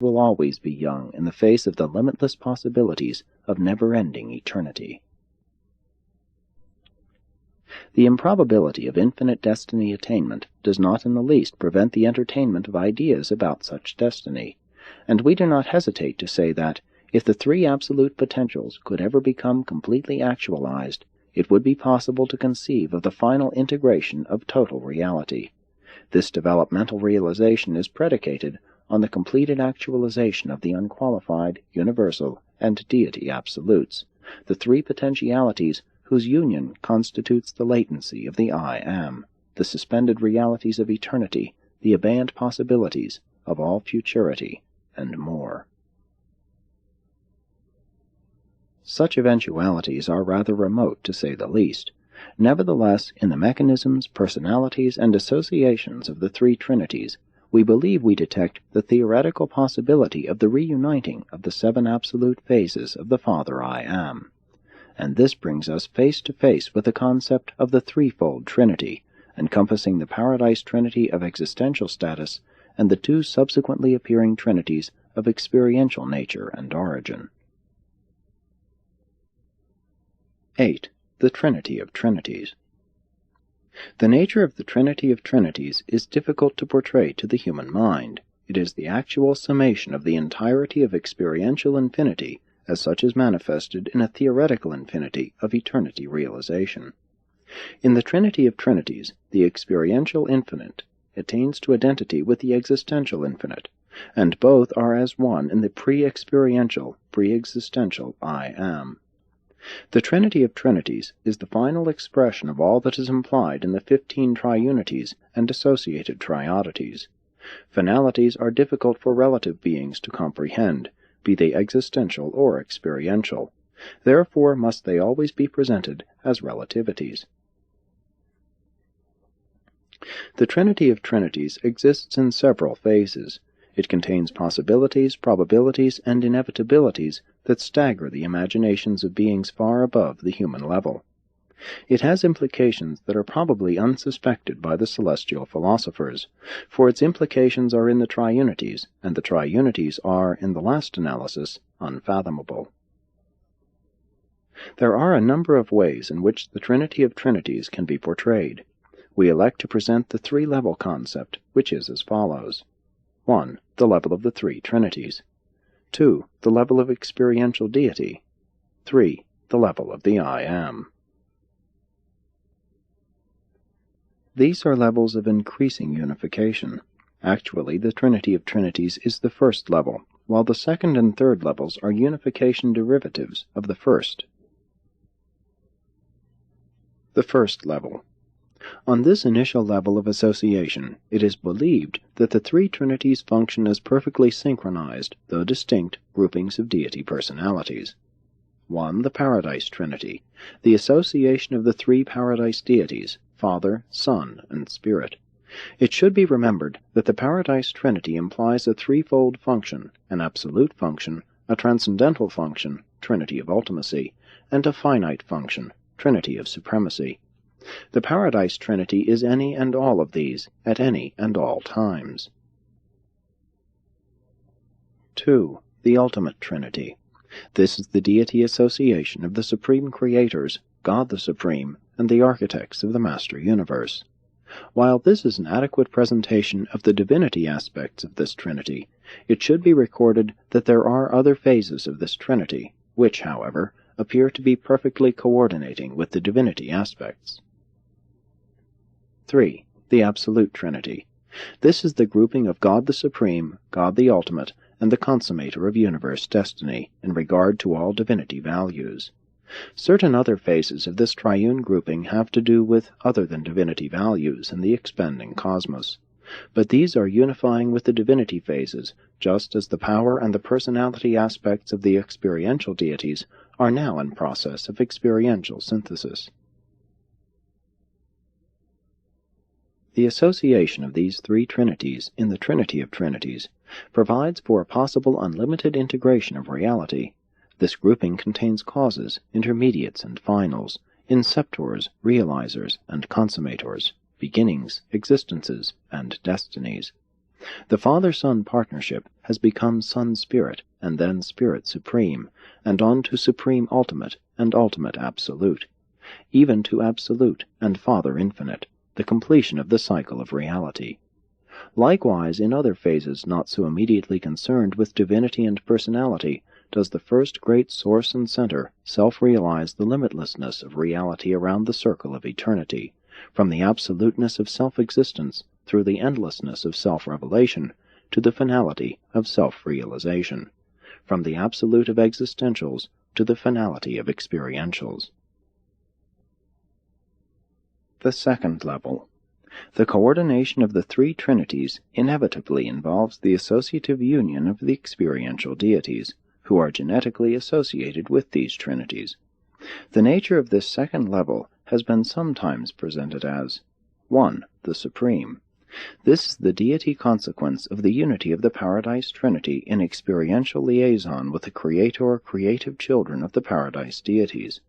will always be young in the face of the limitless possibilities of never-ending eternity. The improbability of infinite destiny attainment does not in the least prevent the entertainment of ideas about such destiny, and we do not hesitate to say that, if the three absolute potentials could ever become completely actualized, it would be possible to conceive of the final integration of total reality. This developmental realization is predicated on the completed actualization of the unqualified, universal, and deity absolutes, the three potentialities whose union constitutes the latency of the I Am, the suspended realities of eternity, the abeyant possibilities of all futurity, and more. Such eventualities are rather remote, to say the least. Nevertheless, in the mechanisms, personalities, and associations of the three trinities, we believe we detect the theoretical possibility of the reuniting of the seven absolute phases of the Father I Am. And this brings us face to face with the concept of the threefold Trinity, encompassing the Paradise Trinity of existential status and the two subsequently appearing trinities of experiential nature and origin. 8. The Trinity of Trinities. The nature of the Trinity of Trinities is difficult to portray to the human mind. It is the actual summation of the entirety of experiential infinity, as such is manifested in a theoretical infinity of eternity realization. In the Trinity of Trinities, the experiential infinite attains to identity with the existential infinite, and both are as one in the pre-experiential, pre-existential I Am. The Trinity of Trinities is the final expression of all that is implied in the 15 triunities and associated triodities. Finalities are difficult for relative beings to comprehend, be they existential or experiential. Therefore must they always be presented as relativities. The Trinity of Trinities exists in several phases. It contains possibilities, probabilities, and inevitabilities that stagger the imaginations of beings far above the human level. It has implications that are probably unsuspected by the celestial philosophers, for its implications are in the triunities, and the triunities are, in the last analysis, unfathomable. There are a number of ways in which the Trinity of Trinities can be portrayed. We elect to present the three-level concept, which is as follows. 1. The level of the three trinities. 2. The level of experiential deity. 3. The level of the I Am. These are levels of increasing unification. Actually, the Trinity of Trinities is the first level, while the second and third levels are unification derivatives of the first. The first level. On this initial level of association, it is believed that the three trinities function as perfectly synchronized, though distinct, groupings of deity personalities. 1. The Paradise Trinity, the association of the three Paradise deities, Father, Son, and Spirit. It should be remembered that the Paradise Trinity implies a threefold function, an absolute function, a transcendental function, Trinity of Ultimacy, and a finite function, Trinity of Supremacy. The Paradise Trinity is any and all of these, at any and all times. 2. The Ultimate Trinity. This is the deity association of the Supreme Creators, God the Supreme, and the architects of the Master Universe. While this is an adequate presentation of the divinity aspects of this Trinity, it should be recorded that there are other phases of this Trinity, which, however, appear to be perfectly coordinating with the divinity aspects. 3. The Absolute Trinity. This is the grouping of God the Supreme, God the Ultimate, and the Consummator of universe destiny, in regard to all divinity values. Certain other phases of this triune grouping have to do with other than divinity values in the expanding cosmos. But these are unifying with the divinity phases, just as the power and the personality aspects of the experiential deities are now in process of experiential synthesis. The association of these three trinities in the Trinity of Trinities provides for a possible unlimited integration of reality. This grouping contains causes, intermediates, and finals, inceptors, realizers, and consummators, beginnings, existences, and destinies. The Father-Son partnership has become Son-Spirit, and then Spirit Supreme, and on to Supreme Ultimate and Ultimate Absolute, even to Absolute and Father Infinite, the completion of the cycle of reality. Likewise, in other phases not so immediately concerned with divinity and personality, does the first great source and center self-realize the limitlessness of reality around the circle of eternity, from the absoluteness of self-existence through the endlessness of self-revelation to the finality of self-realization, from the absolute of existentials to the finality of experientials. The second level. The coordination of the three trinities inevitably involves the associative union of the experiential deities, who are genetically associated with these trinities. The nature of this second level has been sometimes presented as 1. The Supreme. This is the deity consequence of the unity of the Paradise Trinity in experiential liaison with the creator or creative children of the Paradise deities.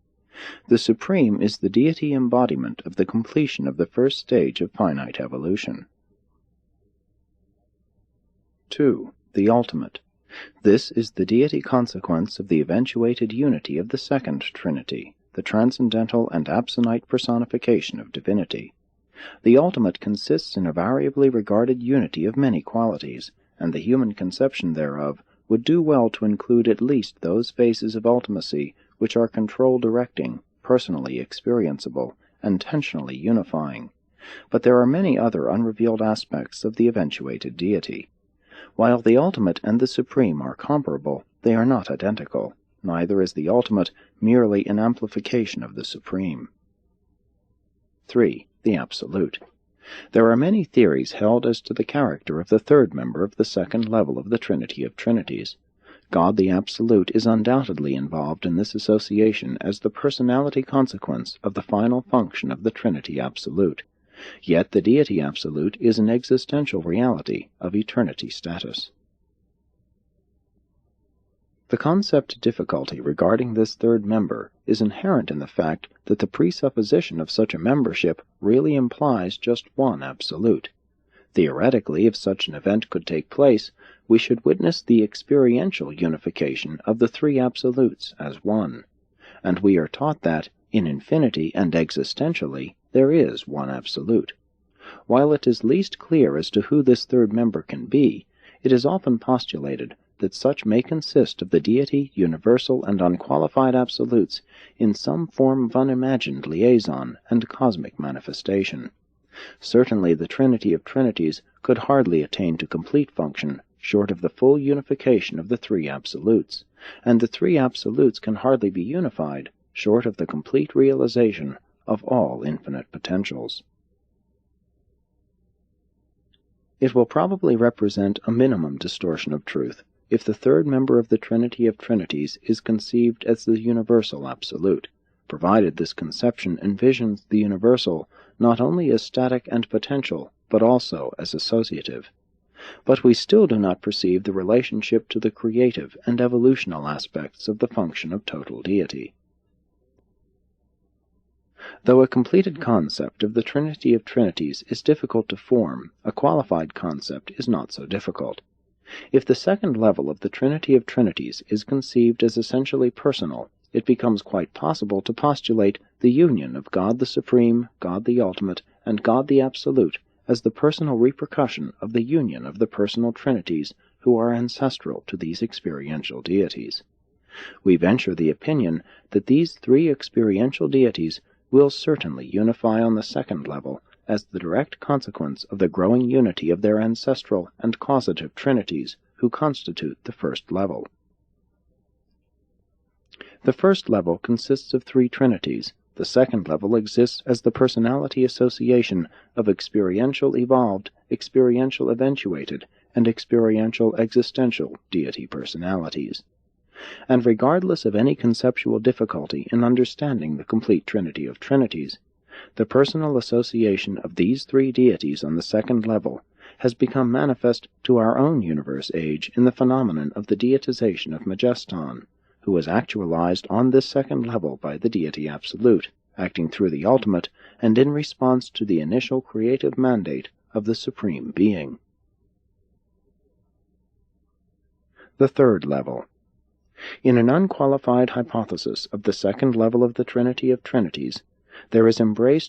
The Supreme is the deity embodiment of the completion of the first stage of finite evolution. 2. The Ultimate. This is the deity consequence of the eventuated unity of the second Trinity, the transcendental and absonite personification of divinity. The ultimate consists in a variably regarded unity of many qualities, and the human conception thereof would do well to include at least those phases of ultimacy which are control-directing, personally experienceable, and tensionally unifying. But there are many other unrevealed aspects of the eventuated deity. While the ultimate and the supreme are comparable, they are not identical. Neither is the ultimate merely an amplification of the supreme. 3. The Absolute. There are many theories held as to the character of the third member of the second level of the Trinity of Trinities. God the Absolute is undoubtedly involved in this association as the personality consequence of the final function of the Trinity Absolute. Yet the Deity Absolute is an existential reality of eternity status. The concept difficulty regarding this third member is inherent in the fact that the presupposition of such a membership really implies just one absolute. Theoretically, if such an event could take place, we should witness the experiential unification of the three absolutes as one, and we are taught that, in infinity and existentially, there is one absolute. While it is least clear as to who this third member can be, it is often postulated that such may consist of the deity, universal, and unqualified absolutes in some form of unimagined liaison and cosmic manifestation. Certainly the Trinity of Trinities could hardly attain to complete function short of the full unification of the three absolutes, and the three absolutes can hardly be unified short of the complete realization of all infinite potentials. It will probably represent a minimum distortion of truth if the third member of the Trinity of Trinities is conceived as the universal absolute, provided this conception envisions the universal not only as static and potential, but also as associative. But we still do not perceive the relationship to the creative and evolutional aspects of the function of total deity. Though a completed concept of the Trinity of Trinities is difficult to form, a qualified concept is not so difficult. If the second level of the Trinity of Trinities is conceived as essentially personal, it becomes quite possible to postulate the union of God the Supreme, God the Ultimate, and God the Absolute as the personal repercussion of the union of the personal trinities who are ancestral to these experiential deities. We venture the opinion that these three experiential deities will certainly unify on the second level as the direct consequence of the growing unity of their ancestral and causative trinities who constitute the first level. The first level consists of three trinities. The second level exists as the personality association of experiential evolved, experiential eventuated, and experiential existential deity personalities. And regardless of any conceptual difficulty in understanding the complete Trinity of Trinities, the personal association of these three deities on the second level has become manifest to our own universe age in the phenomenon of the deitization of Majeston, who was actualized on this second level by the Deity Absolute, acting through the Ultimate and in response to the initial creative mandate of the Supreme Being. The third level. In an unqualified hypothesis of the second level of the Trinity of Trinities, there is embraced